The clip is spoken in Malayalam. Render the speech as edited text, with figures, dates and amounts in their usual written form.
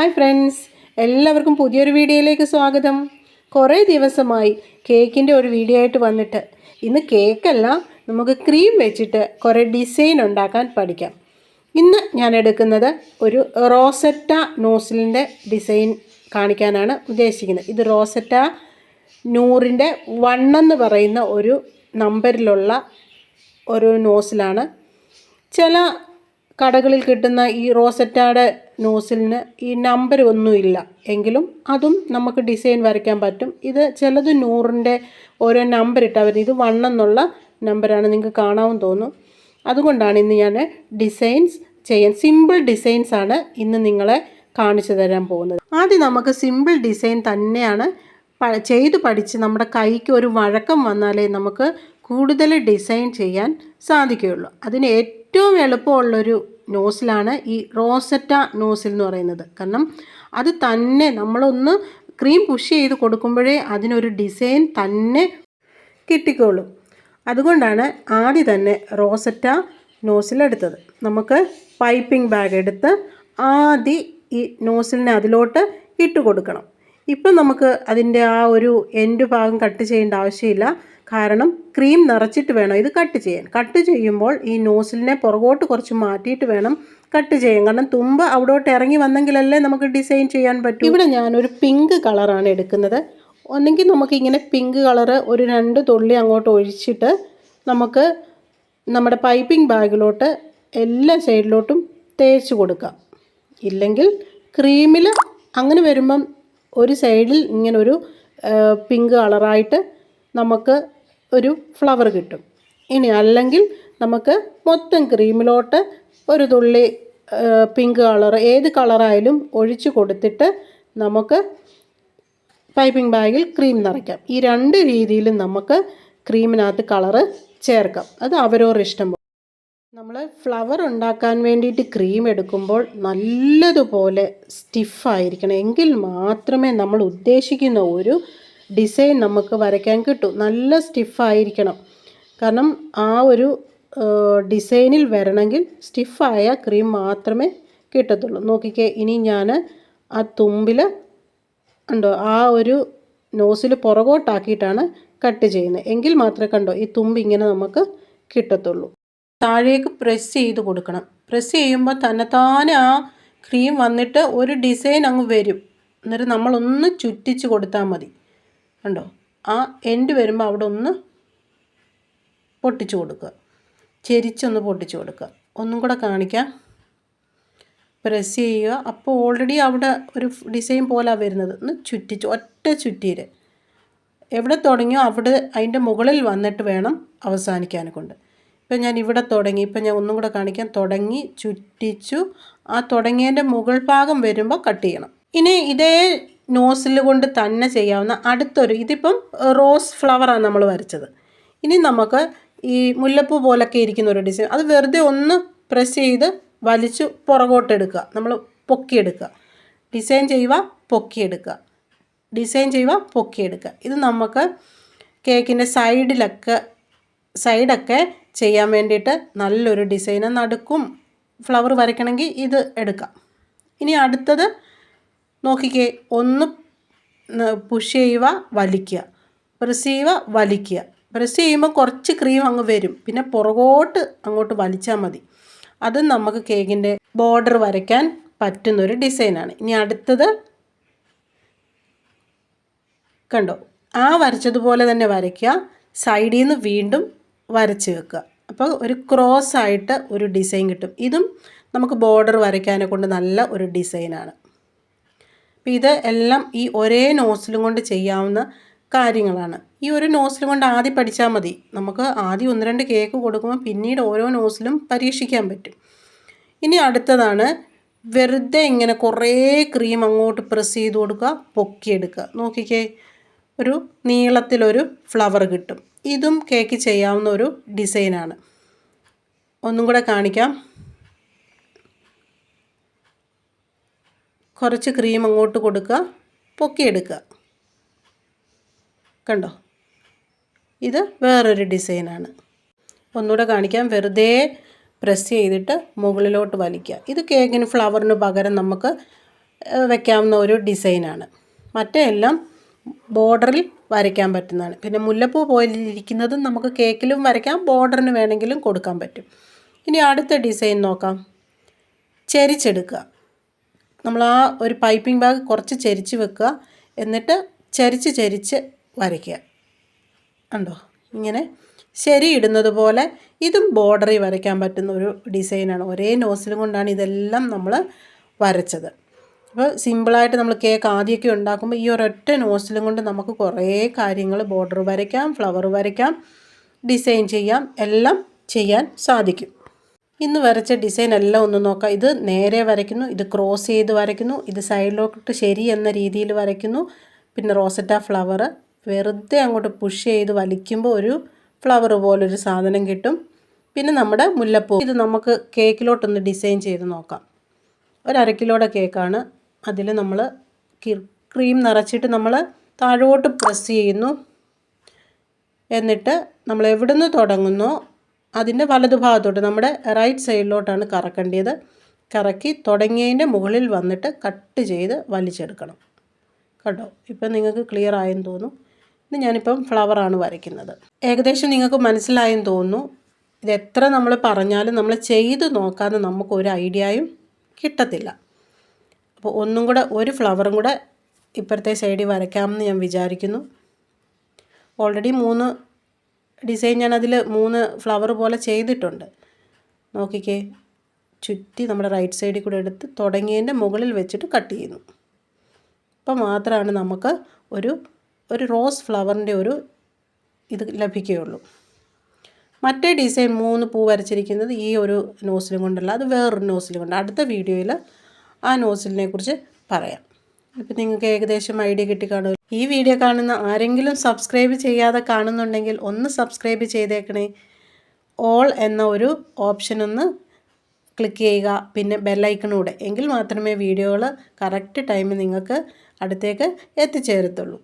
ഹായ് ഫ്രണ്ട്സ്, എല്ലാവർക്കും പുതിയൊരു വീഡിയോയിലേക്ക് സ്വാഗതം. കുറേ ദിവസമായി കേക്കിൻ്റെ ഒരു വീഡിയോ ആയിട്ട് വന്നിട്ട്. ഇന്ന് കേക്കല്ല, നമുക്ക് ക്രീം വെച്ചിട്ട് കുറേ ഡിസൈൻ ഉണ്ടാക്കാൻ പഠിക്കാം. ഇന്ന് ഞാൻ എടുക്കുന്നത് ഒരു റോസറ്റ നോസിലിൻ്റെ ഡിസൈൻ കാണിക്കാനാണ് ഉദ്ദേശിക്കുന്നത്. ഇത് റോസറ്റ 100ൻ്റെ 1 എന്ന് പറയുന്ന ഒരു നമ്പറിലുള്ള ഒരു നോസിലാണ്. ചില കടകളിൽ കിട്ടുന്ന ഈ റോസറ്റയുടെ നോസിലിന് ഈ നമ്പർ ഒന്നുമില്ല എങ്കിലും അതും നമുക്ക് ഡിസൈൻ വരയ്ക്കാൻ പറ്റും. ഇത് ചിലത് 100ൻ്റെ ഓരോ നമ്പർ ഇട്ടാൽ വരുന്നത്. ഇത് 1 എന്നുള്ള നമ്പറാണ്, നിങ്ങൾക്ക് കാണാമെന്ന് തോന്നും. അതുകൊണ്ടാണ് ഇന്ന് ഞാൻ സിമ്പിൾ ഡിസൈൻസ് ആണ് ഇന്ന് നിങ്ങളെ കാണിച്ചു തരാൻ പോകുന്നത്. ആദ്യം നമുക്ക് സിമ്പിൾ ഡിസൈൻ തന്നെയാണ് ചെയ്ത് പഠിച്ച് നമ്മുടെ കൈക്ക് ഒരു വഴക്കം വന്നാലേ നമുക്ക് കൂടുതൽ ഡിസൈൻ ചെയ്യാൻ സാധിക്കുകയുള്ളൂ. അതിന് ഏറ്റവും എളുപ്പമുള്ളൊരു നോസിലാണ് ഈ റോസറ്റ നോസിൽ എന്ന് പറയുന്നത്. കാരണം അത് തന്നെ നമ്മളൊന്ന് ക്രീം പുഷ് ചെയ്ത് കൊടുക്കുമ്പോഴേ അതിനൊരു ഡിസൈൻ തന്നെ കിട്ടിക്കോളും. അതുകൊണ്ടാണ് ആദ്യം തന്നെ റോസറ്റ നോസിലെടുത്തത്. നമുക്ക് പൈപ്പിംഗ് ബാഗ് എടുത്ത് ആദ്യം ഈ നോസിലിനെ അതിലോട്ട് ഇട്ട് കൊടുക്കണം. ഇപ്പം നമുക്ക് അതിൻ്റെ ആ ഒരു എൻഡ് ഭാഗം കട്ട് ചെയ്യേണ്ട ആവശ്യമില്ല. കാരണം ക്രീം നിറച്ചിട്ട് വേണം ഇത് കട്ട് ചെയ്യാൻ. കട്ട് ചെയ്യുമ്പോൾ ഈ നോസിലിനെ പുറകോട്ട് കുറച്ച് മാറ്റിയിട്ട് വേണം കട്ട് ചെയ്യാൻ. കാരണം തുമ്പ് അവിടോട്ട് ഇറങ്ങി വന്നെങ്കിലല്ലേ നമുക്ക് ഡിസൈൻ ചെയ്യാൻ പറ്റും. ഇവിടെ ഞാനൊരു പിങ്ക് കളറാണ് എടുക്കുന്നത്. ഒന്നെങ്കിൽ നമുക്കിങ്ങനെ പിങ്ക് കളറ് ഒരു 2 തുള്ളി അങ്ങോട്ട് ഒഴിച്ചിട്ട് നമുക്ക് നമ്മുടെ പൈപ്പിംഗ് ബാഗിലോട്ട് എല്ലാ സൈഡിലോട്ടും തേച്ച് കൊടുക്കാം. ഇല്ലെങ്കിൽ ക്രീമിൽ അങ്ങനെ വരുമ്പം ഒരു സൈഡിൽ ഇങ്ങനൊരു പിങ്ക് കളറായിട്ട് നമുക്ക് ഒരു ഫ്ലവർ കിട്ടും. ഇനി അല്ലെങ്കിൽ നമുക്ക് മൊത്തം ക്രീമിലോട്ട് ഒരു തുള്ളി പിങ്ക് കളർ ഏത് കളറായാലും ഒഴിച്ച് കൊടുത്തിട്ട് നമുക്ക് പൈപ്പിംഗ് ബാഗിൽ ക്രീം നിറയ്ക്കാം. ഈ 2 രീതിയിലും നമുക്ക് ക്രീമിനകത്ത് കളറ് ചേർക്കാം. അത് അവരവരുടെ ഇഷ്ടം. നമ്മൾ ഫ്ലവർ ഉണ്ടാക്കാൻ വേണ്ടിയിട്ട് ക്രീം എടുക്കുമ്പോൾ നല്ലതുപോലെ സ്റ്റിഫായിരിക്കണം. എങ്കിൽ മാത്രമേ നമ്മൾ ഉദ്ദേശിക്കുന്ന ഒരു ഡിസൈൻ നമുക്ക് വരയ്ക്കാൻ കിട്ടും. നല്ല സ്റ്റിഫായിരിക്കണം. കാരണം ആ ഒരു ഡിസൈനിൽ വരണമെങ്കിൽ സ്റ്റിഫായ ക്രീം മാത്രമേ കിട്ടത്തുള്ളൂ. നോക്കിക്കേ, ഇനി ഞാൻ ആ തുമ്പിൽ ഉണ്ടോ ആ ഒരു നോസിൽ പുറകോട്ടാക്കിയിട്ടാണ് കട്ട് ചെയ്യുന്നത്. എങ്കിൽ മാത്രമേ കണ്ടോ ഈ തുമ്പ് ഇങ്ങനെ നമുക്ക് കിട്ടത്തുള്ളൂ. താഴേക്ക് പ്രസ് ചെയ്ത് കൊടുക്കണം. പ്രസ് ചെയ്യുമ്പോൾ തന്നെത്താനെ ആ ക്രീം വന്നിട്ട് ഒരു ഡിസൈൻ അങ്ങ് വരും. എന്നിട്ട് നമ്മളൊന്ന് ചുറ്റിച്ച് കൊടുത്താൽ മതി. കണ്ടോ, ആ എൻഡ് വരുമ്പോൾ അവിടെ ഒന്ന് പൊട്ടിച്ച് കൊടുക്കുക, ചെരിച്ചൊന്ന് പൊട്ടിച്ച് കൊടുക്കുക. ഒന്നും കൂടെ കാണിക്കാം. പ്രസ് ചെയ്യുക. അപ്പോൾ ഓൾറെഡി അവിടെ ഒരു ഡിസൈൻ പോലാണ് വരുന്നത്. ഒന്ന് ചുറ്റിച്ച് ഒറ്റ ചുറ്റിയിൽ എവിടെ തുടങ്ങിയോ അവിടെ അതിൻ്റെ മുകളിൽ വന്നിട്ട് വേണം അവസാനിക്കാനെ കൊണ്ട്. ഇപ്പം ഞാൻ ഇവിടെ തുടങ്ങി. ഇപ്പം ഞാൻ ഒന്നും കൂടെ കാണിക്കാം. തുടങ്ങി ചുറ്റിച്ചു. ആ തുടങ്ങിയതിൻ്റെ മുകൾ ഭാഗം വരുമ്പോൾ കട്ട് ചെയ്യണം. ഇനി ഇതേ നോസിൽ കൊണ്ട് തന്നെ ചെയ്യാവുന്ന അടുത്തൊരു, ഇതിപ്പം റോസ് ഫ്ലവറാണ് നമ്മൾ വരച്ചത്. ഇനി നമുക്ക് ഈ മുല്ലപ്പൂ പോലൊക്കെ ഇരിക്കുന്ന ഒരു ഡിസൈൻ, അത് വെറുതെ ഒന്ന് പ്രസ് ചെയ്ത് വലിച്ചു പുറകോട്ടെടുക്കുക. നമ്മൾ പൊക്കിയെടുക്കുക. ഡിസൈൻ ചെയ്യുക, പൊക്കിയെടുക്കുക. ഡിസൈൻ ചെയ്യുക, പൊക്കിയെടുക്കുക. ഇത് നമുക്ക് കേക്കിൻ്റെ സൈഡൊക്കെ ചെയ്യാൻ വേണ്ടിയിട്ട് നല്ലൊരു ഡിസൈന്. നടുക്കും ഫ്ലവർ വരയ്ക്കണമെങ്കിൽ ഇത് എടുക്കാം. ഇനി അടുത്തത് നോക്കിക്കേ, ഒന്ന് പുഷ് ചെയ്യുക, വലിക്കുക, പ്രസ് ചെയ്യുക, വലിക്കുക. പ്രസ് ചെയ്യുമ്പോൾ കുറച്ച് ക്രീം അങ്ങ് വരും. പിന്നെ പുറകോട്ട് അങ്ങോട്ട് വലിച്ചാൽ മതി. അതും നമുക്ക് കേക്കിൻ്റെ ബോർഡർ വരയ്ക്കാൻ പറ്റുന്നൊരു ഡിസൈനാണ്. ഇനി അടുത്തത് കണ്ടോ, ആ വരച്ചതുപോലെ തന്നെ വരയ്ക്കുക. സൈഡിൽ നിന്ന് വീണ്ടും വരച്ച് വെക്കുക. അപ്പോൾ ഒരു ക്രോസ് ആയിട്ട് ഒരു ഡിസൈൻ കിട്ടും. ഇതും നമുക്ക് ബോർഡർ വരയ്ക്കാനെ കൊണ്ട് നല്ല ഒരു ഡിസൈനാണ്. അപ്പോൾ ഇത് എല്ലാം ഈ ഒരേ നോസിലും കൊണ്ട് ചെയ്യാവുന്ന കാര്യങ്ങളാണ്. ഈ ഒരു നോസിലും കൊണ്ട് ആദ്യം പഠിച്ചാൽ മതി. നമുക്ക് ആദ്യം 1-2 കേക്ക് കൊടുക്കുമ്പോൾ പിന്നീട് ഓരോ നോസിലും പരീക്ഷിക്കാൻ പറ്റും. ഇനി അടുത്തതാണ് വെറുതെ ഇങ്ങനെ കുറേ ക്രീം അങ്ങോട്ട് പ്രസ് ചെയ്ത് കൊടുക്കുക, പൊക്കിയെടുക്കുക. നോക്കിക്കേ, ഒരു നീളത്തിലൊരു ഫ്ലവർ കിട്ടും. ഇതും കേക്ക് ചെയ്യാവുന്ന ഒരു ഡിസൈനാണ്. ഒന്നും കൂടെ കാണിക്കാം. കുറച്ച് ക്രീം അങ്ങോട്ട് കൊടുക്കുക, പൊക്കിയെടുക്കുക. കണ്ടോ, ഇത് വേറൊരു ഡിസൈനാണ്. ഒന്നുകൂടെ കാണിക്കാം. വെറുതെ പ്രസ് ചെയ്തിട്ട് മുകളിലോട്ട് വലിക്കുക. ഇത് കേക്കിന് ഫ്ലവറിന് പകരം നമുക്ക് വയ്ക്കാവുന്ന ഒരു ഡിസൈനാണ്. മറ്റേ എല്ലാം ബോർഡറിൽ വരയ്ക്കാൻ പറ്റുന്നതാണ്. പിന്നെ മുല്ലപ്പൂ പോലെ ഇരിക്കുന്നതും നമുക്ക് കേക്കിലും വരയ്ക്കാം, ബോർഡറിന് വേണമെങ്കിലും കൊടുക്കാൻ പറ്റും. ഇനി അടുത്ത ഡിസൈൻ നോക്കാം. ചരിച്ചെടുക്കുക. നമ്മൾ ആ ഒരു പൈപ്പിംഗ് ബാഗ് കുറച്ച് ചരിച്ച് വെക്കുക, എന്നിട്ട് ചരിച്ച് വരയ്ക്കുക. കണ്ടോ, ഇങ്ങനെ ശരി ഇടുന്നത് പോലെ ഇതും ബോർഡറിൽ വരയ്ക്കാൻ പറ്റുന്ന ഒരു ഡിസൈനാണ്. ഒരേ നോസിലും കൊണ്ടാണ് ഇതെല്ലാം നമ്മൾ വരച്ചത്. അപ്പോൾ സിമ്പിളായിട്ട് നമ്മൾ കേക്ക് ആദ്യമൊക്കെ ഉണ്ടാക്കുമ്പോൾ ഈ ഒരൊറ്റ നോസിലും കൊണ്ട് നമുക്ക് കുറേ കാര്യങ്ങൾ ബോർഡർ വരയ്ക്കാം, ഫ്ലവർ വരയ്ക്കാം, ഡിസൈൻ ചെയ്യാം, എല്ലാം ചെയ്യാൻ സാധിക്കും. ഇന്ന് വരച്ച ഡിസൈൻ എല്ലാം ഒന്ന് നോക്കാം. ഇത് നേരെ വരയ്ക്കുന്നു, ഇത് ക്രോസ് ചെയ്ത് വരയ്ക്കുന്നു, ഇത് സൈഡിലോട്ട് ശരി എന്ന രീതിയിൽ വരയ്ക്കുന്നു. പിന്നെ റോസറ്റ ഫ്ലവർ വെറുതെ അങ്ങോട്ട് പുഷ് ചെയ്ത് വലിക്കുമ്പോൾ ഒരു ഫ്ലവർ പോലൊരു സാധനം കിട്ടും. പിന്നെ നമ്മുടെ മുല്ലപ്പൂ. ഇത് നമുക്ക് കേക്കിലോട്ടൊന്ന് ഡിസൈൻ ചെയ്ത് നോക്കാം. ഒരു 1/2 കിലോയുടെ കേക്കാണ്. അതിൽ നമ്മൾ ക്രീം നിറച്ചിട്ട് നമ്മൾ താഴോട്ട് പ്രസ് ചെയ്യുന്നു. എന്നിട്ട് നമ്മൾ എവിടെ നിന്ന് തുടങ്ങുന്നോ അതിൻ്റെ വലതുഭാഗത്തോട്ട് നമ്മുടെ റൈറ്റ് സൈഡിലോട്ടാണ് കറക്കേണ്ടത്. കറക്കി തുടങ്ങിയതിൻ്റെ മുകളിൽ വന്നിട്ട് കട്ട് ചെയ്ത് വലിച്ചെടുക്കണം. കേട്ടോ, ഇപ്പം നിങ്ങൾക്ക് ക്ലിയർ ആയെന്ന് തോന്നുന്നു. ഇത് ഞാനിപ്പം ഫ്ലവറാണ് വരയ്ക്കുന്നത്. ഏകദേശം നിങ്ങൾക്ക് മനസ്സിലായെന്ന് തോന്നുന്നു. ഇത് എത്ര നമ്മൾ പറഞ്ഞാലും നമ്മൾ ചെയ്ത് നോക്കാതെ നമുക്കൊരു ഐഡിയയും കിട്ടത്തില്ല. അപ്പോൾ ഒന്നും കൂടെ ഒരു ഫ്ലവറും കൂടെ ഇപ്പുറത്തെ സൈഡിൽ വരയ്ക്കാമെന്ന് ഞാൻ വിചാരിക്കുന്നു. ഓൾറെഡി 3 ഡിസൈൻ ഞാൻ അതിൽ 3 ഫ്ലവർ പോലെ ചെയ്തിട്ടുണ്ട്. നോക്കിക്കേ, ചുറ്റി നമ്മുടെ റൈറ്റ് സൈഡിൽ കൂടെ എടുത്ത് തുടങ്ങിയതിൻ്റെ മുകളിൽ വെച്ചിട്ട് കട്ട് ചെയ്യുന്നു. അപ്പോൾ മാത്രമാണ് നമുക്ക് ഒരു റോസ് ഫ്ലവറിൻ്റെ ഒരു ഇത് ലഭിക്കുകയുള്ളൂ. മറ്റേ ഡിസൈൻ 3 പൂ വരച്ചിരിക്കുന്നത് ഈ ഒരു നോസിലും കൊണ്ടല്ല, അത് വേറൊരു നോസിലും കൊണ്ട്. അടുത്ത വീഡിയോയിൽ ആ നോസിലിനെ കുറിച്ച് പറയാം. ഇപ്പം നിങ്ങൾക്ക് ഏകദേശം ഐഡിയ കിട്ടിക്കാണുമല്ലോ. ഈ വീഡിയോ കാണുന്ന ആരെങ്കിലും സബ്സ്ക്രൈബ് ചെയ്യാതെ കാണുന്നുണ്ടെങ്കിൽ ഒന്ന് സബ്സ്ക്രൈബ് ചെയ്തേക്കണേ. ഓൾ എന്ന ഒരു ഓപ്ഷൻ ഒന്ന് ക്ലിക്ക് ചെയ്യുക, പിന്നെ ബെല്ലൈക്കണൂടെ. എങ്കിൽ മാത്രമേ വീഡിയോകൾ കറക്റ്റ് ടൈമിൽ നിങ്ങൾക്ക് അടുത്തേക്ക് എത്തിച്ചേരത്തുള്ളൂ.